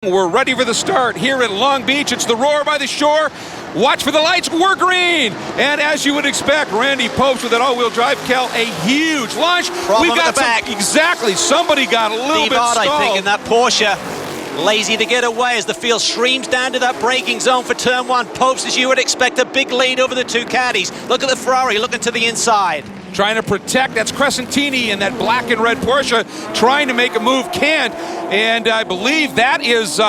We're ready for the start here at Long Beach. It's the roar by the shore. Watch for the lights. We're green. And as you would expect, Randy Popes with that all-wheel drive, Cal, a huge launch. Problem We've got at the back. Exactly. Somebody got a little bit stalled. I think, in that Porsche. Lazy to get away as the field streams down to that braking zone for turn one. Popes, as you would expect, a big lead over the two caddies. Look at the Ferrari looking to the inside. Trying to protect. That's Crescentini in that black and red Porsche trying to make a move. Can't. And I believe that is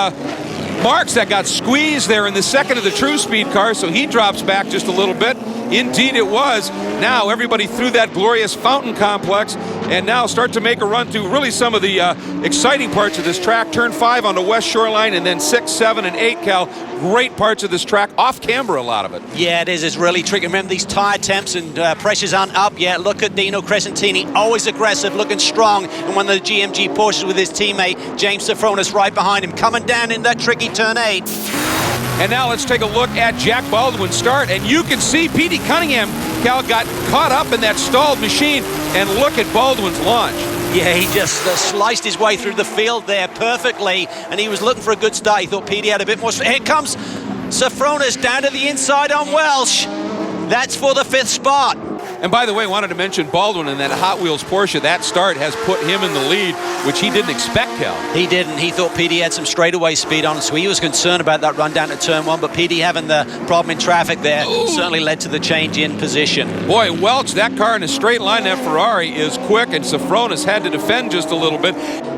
Marks that got squeezed there in the second of the True Speed car, so he drops back just a little bit. Indeed it was. Now everybody through that glorious fountain complex and now start to make a run to really some of the exciting parts of this track. Turn 5 on the west shoreline, and then 6, 7, and 8, Cal. Great parts of this track. Off camber, a lot of it. Yeah, it is. It's really tricky. Remember, these tire temps and pressures aren't up yet. Look at Dino Crescentini, always aggressive, looking strong. And one of the GMG Porsches with his teammate, James Safronis, right behind him, coming down in that tricky turn 8. And now let's take a look at Jack Baldwin's start. And you can see Petey Cunningham, Cal, got caught up in that stalled machine. And look at Baldwin's launch. Yeah, he just sliced his way through the field there perfectly. And he was looking for a good start. He thought Petey had a bit more. Here comes Safronis down to the inside on Welsh. That's for the 5th spot. And by the way, wanted to mention Baldwin in that Hot Wheels Porsche. That start has put him in the lead, which he didn't expect, Cal. He didn't. He thought Petey had some straightaway speed on, so he was concerned about that run down to turn 1. But Petey having the problem in traffic there certainly led to the change in position. Boy, Welch, that car in a straight line, that Ferrari is quick, and Safronis had to defend just a little bit.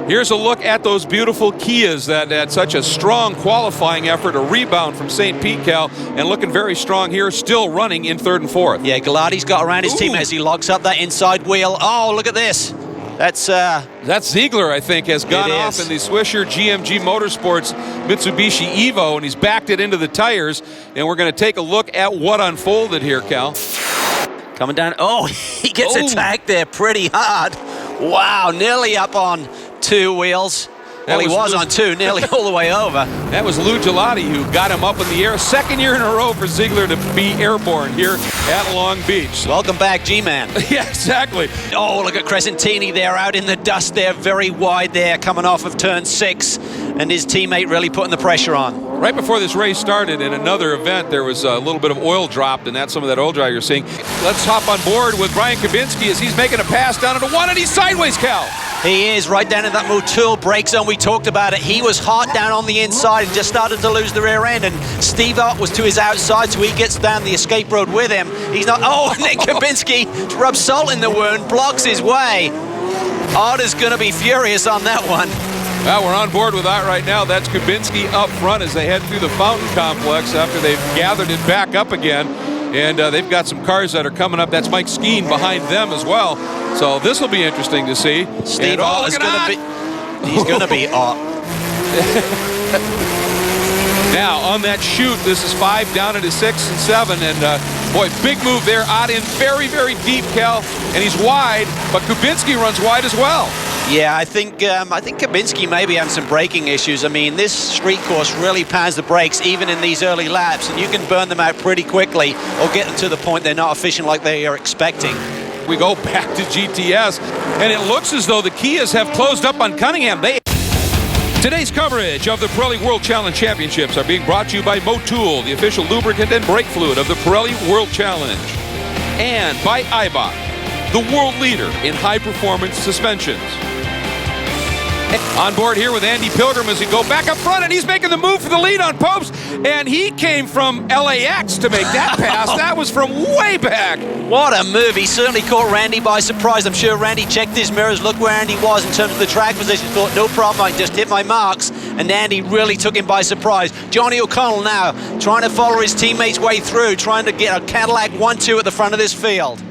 Here's a look at those beautiful Kias that had such a strong qualifying effort, a rebound from St. Pete, Cal, and looking very strong here, still running in 3rd and 4th. Yeah, Gallardi's got around his team as he locks up that inside wheel. Oh, look at this. That's Ziegler, I think, has gone off in the Swisher GMG Motorsports Mitsubishi Evo, and he's backed it into the tires. And we're going to take a look at what unfolded here, Cal. Coming down. Oh, he gets attacked there pretty hard. Wow, nearly up on 2 wheels. Well, he was on 2, nearly all the way over. That was Lou Gelati who got him up in the air. 2nd year in a row for Ziegler to be airborne here at Long Beach. Welcome back, G-Man. Yeah, exactly. Oh, look at Crescentini there, out in the dust there, very wide there, coming off of turn 6. And his teammate really putting the pressure on. Right before this race started, in another event, there was a little bit of oil dropped, and that's some of that oil dry you're seeing. Let's hop on board with Brian Kabinski as he's making a pass down into 1, and he's sideways, Cal. He is right down in that Motul brake zone. We talked about it. He was hot down on the inside and just started to lose the rear end. And Steve Ott was to his outside, so he gets down the escape road with him. He's not. Oh, and then Kabinski rubs salt in the wound, blocks his way. Ott is going to be furious on that one. Well, we're on board with that right now. That's Kabinski up front as they head through the fountain complex after they've gathered it back up again. And they've got some cars that are coming up. That's Mike Skeen behind them as well. So this will be interesting to see. Steve Ott is going to be... He's going to be Ott. Now, on that chute, this is 5 down into 6 and 7. And, boy, big move there. Ott in very, very deep, Cal. And he's wide, but Kubinski runs wide as well. Yeah, I think Kabinski may be having some braking issues. I mean, this street course really pounds the brakes even in these early laps, and you can burn them out pretty quickly or get them to the point they're not efficient like they are expecting. We go back to GTS, and it looks as though the Kias have closed up on Cunningham. Today's coverage of the Pirelli World Challenge Championships are being brought to you by Motul, the official lubricant and brake fluid of the Pirelli World Challenge, and by Eibach, the world leader in high-performance suspensions. On board here with Andy Pilgrim as we go back up front, and he's making the move for the lead on Popes, and he came from LAX to make that pass. That was from way back. What a move. He certainly caught Randy by surprise. I'm sure Randy checked his mirrors, looked where Andy was in terms of the track position, thought, no problem, I can just hit my marks, and Andy really took him by surprise. Johnny O'Connell now trying to follow his teammates' way through, trying to get a Cadillac 1-2 at the front of this field.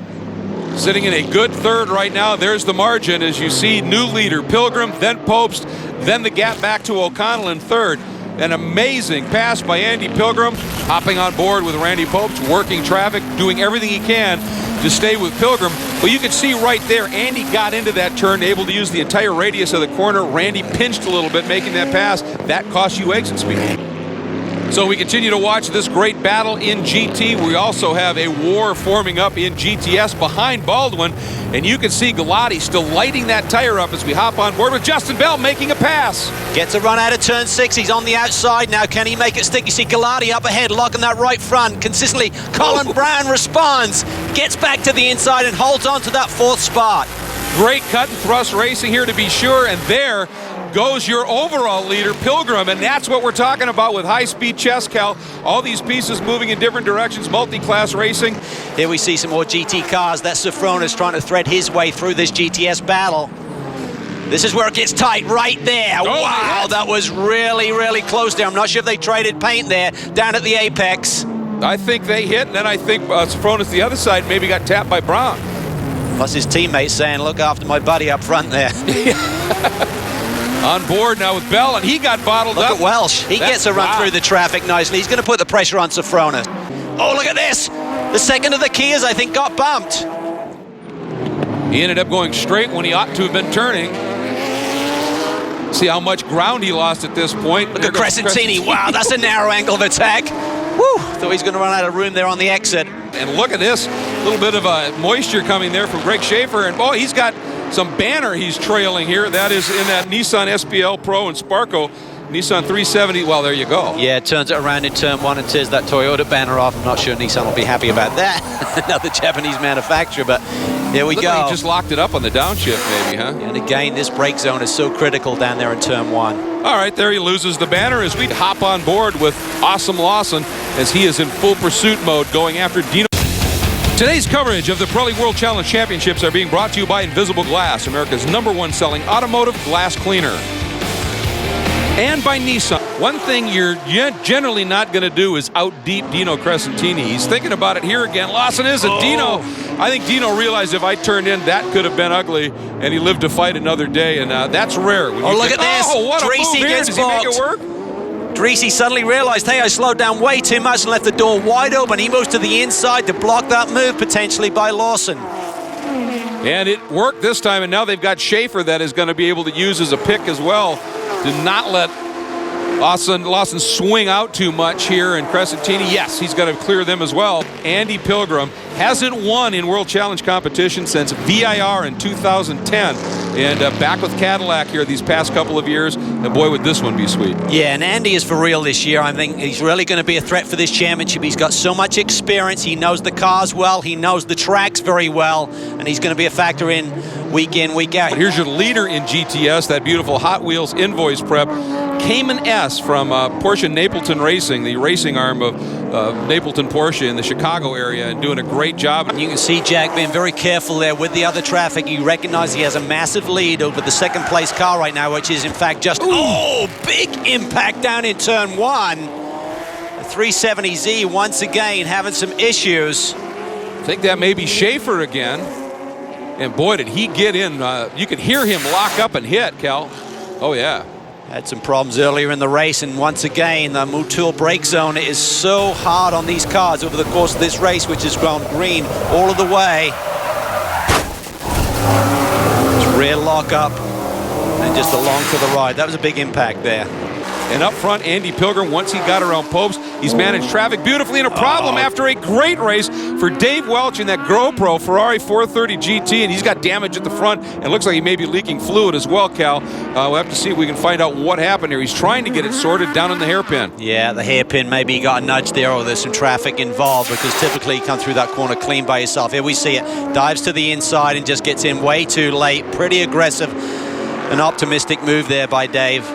Sitting in a good 3rd right now. There's the margin as you see new leader Pilgrim, then Popes, then the gap back to O'Connell in 3rd. An amazing pass by Andy Pilgrim, hopping on board with Randy Popes, working traffic, doing everything he can to stay with Pilgrim. But you can see right there, Andy got into that turn, able to use the entire radius of the corner. Randy pinched a little bit making that pass. That cost you exit speed. So we continue to watch this great battle in GT. We also have a war forming up in GTS behind Baldwin. And you can see Galati still lighting that tire up as we hop on board with Justin Bell making a pass. Gets a run out of turn 6. He's on the outside now. Can he make it stick? You see Galati up ahead, locking that right front consistently. Colin Brown responds, gets back to the inside and holds on to that 4th spot. Great cut and thrust racing here to be sure. And there goes your overall leader, Pilgrim, and that's what we're talking about with high-speed chess, Cal. All these pieces moving in different directions, multi-class racing. Here we see some more GT cars. That's Sofronis trying to thread his way through this GTS battle. This is where it gets tight, right there. Oh, wow, that was really, really close there. I'm not sure if they traded paint there, down at the apex. I think they hit, and then I think Sofronis, the other side, maybe got tapped by Brown. Plus his teammates saying, look after my buddy up front there. On board now with Bell, and he got bottled up. Look at Welsh. He gets a run through the traffic nicely. He's going to put the pressure on Sofronis. Oh, look at this. The second of the Kias, I think, got bumped. He ended up going straight when he ought to have been turning. See how much ground he lost at this point. Look at Crescentini. Wow, that's a narrow angle of attack. Woo, thought he's going to run out of room there on the exit. And look at this. A little bit of moisture coming there from Greg Schaefer. And, boy, he's got some banner he's trailing here. That is in that Nissan SPL Pro and Sparco. Nissan 370. Well, there you go. Yeah, turns it around in turn 1 and tears that Toyota banner off. I'm not sure Nissan will be happy about that. Another Japanese manufacturer, but here we go. Like he just locked it up on the downshift, maybe, huh? And again, this brake zone is so critical down there in turn 1. All right, there he loses the banner as we hop on board with Awesome Lawson as he is in full pursuit mode going after Dino. Today's coverage of the Pirelli World Challenge Championships are being brought to you by Invisible Glass, America's #1 selling automotive glass cleaner. And by Nissan. One thing you're generally not going to do is out-deep Dino Crescentini. He's thinking about it here again. Lawson isn't. Dino, I think Dino realized if I turned in, that could have been ugly, and he lived to fight another day, and that's rare. When look at this. Oh, what a Dreesy move here. gets Does he make it blocked. work? Dreesy suddenly realized, hey, I slowed down way too much and left the door wide open. He moves to the inside to block that move potentially by Lawson. And it worked this time, and now they've got Schaefer that is going to be able to use as a pick as well to not let Lawson swing out too much here. And Crescentini, yes, he's got to clear them as well. Andy Pilgrim hasn't won in World Challenge competition since VIR in 2010. And back with Cadillac here these past couple of years. And boy, would this one be sweet. Yeah, and Andy is for real this year. I think he's really going to be a threat for this championship. He's got so much experience. He knows the cars well. He knows the tracks very well. And he's going to be a factor in, week out. Here's your leader in GTS, that beautiful Hot Wheels invoice prep. Cayman S from Porsche Napleton Racing, the racing arm of Napleton Porsche in the Chicago area, and doing a great job. You can see Jack being very careful there with the other traffic. You recognize he has a massive lead over the second place car right now, which is in fact just, big impact down in turn 1. The 370Z once again having some issues. I think that may be Schaefer again. And boy, did he get in. You could hear him lock up and hit, Cal. Oh, yeah. Had some problems earlier in the race, and once again, the Motul brake zone is so hard on these cars over the course of this race, which has gone green all of the way. Just rear lock up and just along to the right. That was a big impact there. And up front, Andy Pilgrim, once he got around Popes, he's managed traffic beautifully, and a problem after a great race for Dave Welch in that GoPro Ferrari 430 GT, and he's got damage at the front, and looks like he may be leaking fluid as well, Cal. We'll have to see if we can find out what happened here. He's trying to get it sorted down in the hairpin. Yeah, the hairpin, maybe he got a nudge there, or there's some traffic involved, because typically you come through that corner clean by yourself. Here we see it. Dives to the inside and just gets in way too late. Pretty aggressive. An optimistic move there by Dave.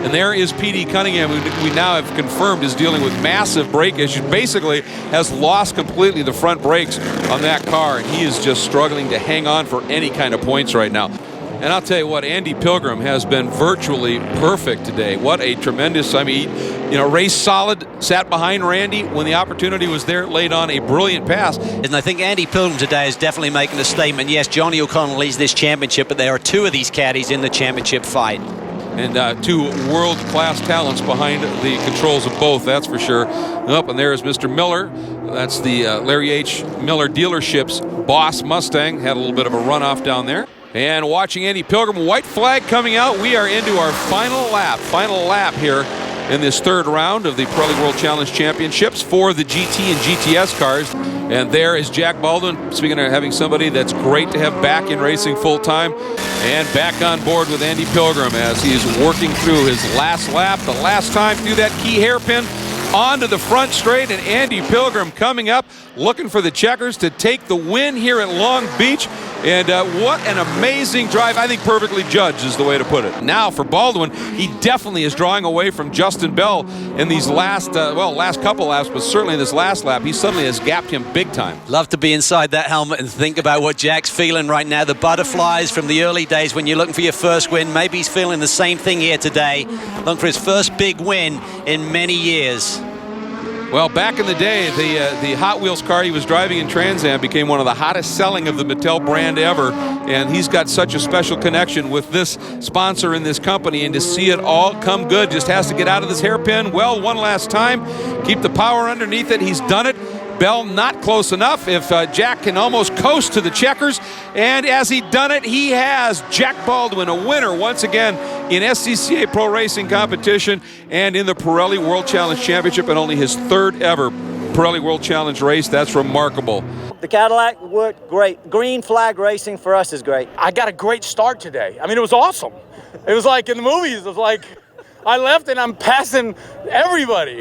And there is P.D. Cunningham, who we now have confirmed is dealing with massive brake issues. Basically has lost completely the front brakes on that car, and he is just struggling to hang on for any kind of points right now. And I'll tell you what, Andy Pilgrim has been virtually perfect today. What a tremendous, raced solid, sat behind Randy. When the opportunity was there, laid on a brilliant pass. And I think Andy Pilgrim today is definitely making a statement. Yes, Johnny O'Connell leads this championship, but there are two of these caddies in the championship fight. And two world-class talents behind the controls of both, that's for sure. Up, and there is Mr. Miller. That's the Larry H. Miller dealership's boss Mustang. Had a little bit of a runoff down there. And watching Andy Pilgrim, white flag coming out. We are into our final lap here in this third round of the Pirelli World Challenge Championships for the GT and GTS cars. And there is Jack Baldwin, speaking of having somebody that's great to have back in racing full-time, and back on board with Andy Pilgrim as he's working through his last lap, the last time through that key hairpin, onto the front straight, and Andy Pilgrim coming up, looking for the checkers to take the win here at Long Beach. And what an amazing drive. I think perfectly judged is the way to put it. Now for Baldwin, he definitely is drawing away from Justin Bell in these last couple laps, but certainly in this last lap, he suddenly has gapped him big time. Love to be inside that helmet and think about what Jack's feeling right now. The butterflies from the early days when you're looking for your first win. Maybe he's feeling the same thing here today, looking for his first big win in many years. Well, back in the day, the Hot Wheels car he was driving in Trans Am became one of the hottest selling of the Mattel brand ever, and he's got such a special connection with this sponsor in this company, and to see it all come good, just has to get out of this hairpin. Well, one last time, keep the power underneath it. He's done it. Bell not close enough. If Jack can almost coast to the checkers, and as he done it, he has. Jack Baldwin, a winner once again in SCCA Pro Racing competition and in the Pirelli World Challenge Championship, and only his third ever Pirelli World Challenge race. That's remarkable. The Cadillac worked great. Green flag racing for us is great. I got a great start today. I mean, it was awesome. It was like in the movies. It was like I left and I'm passing everybody.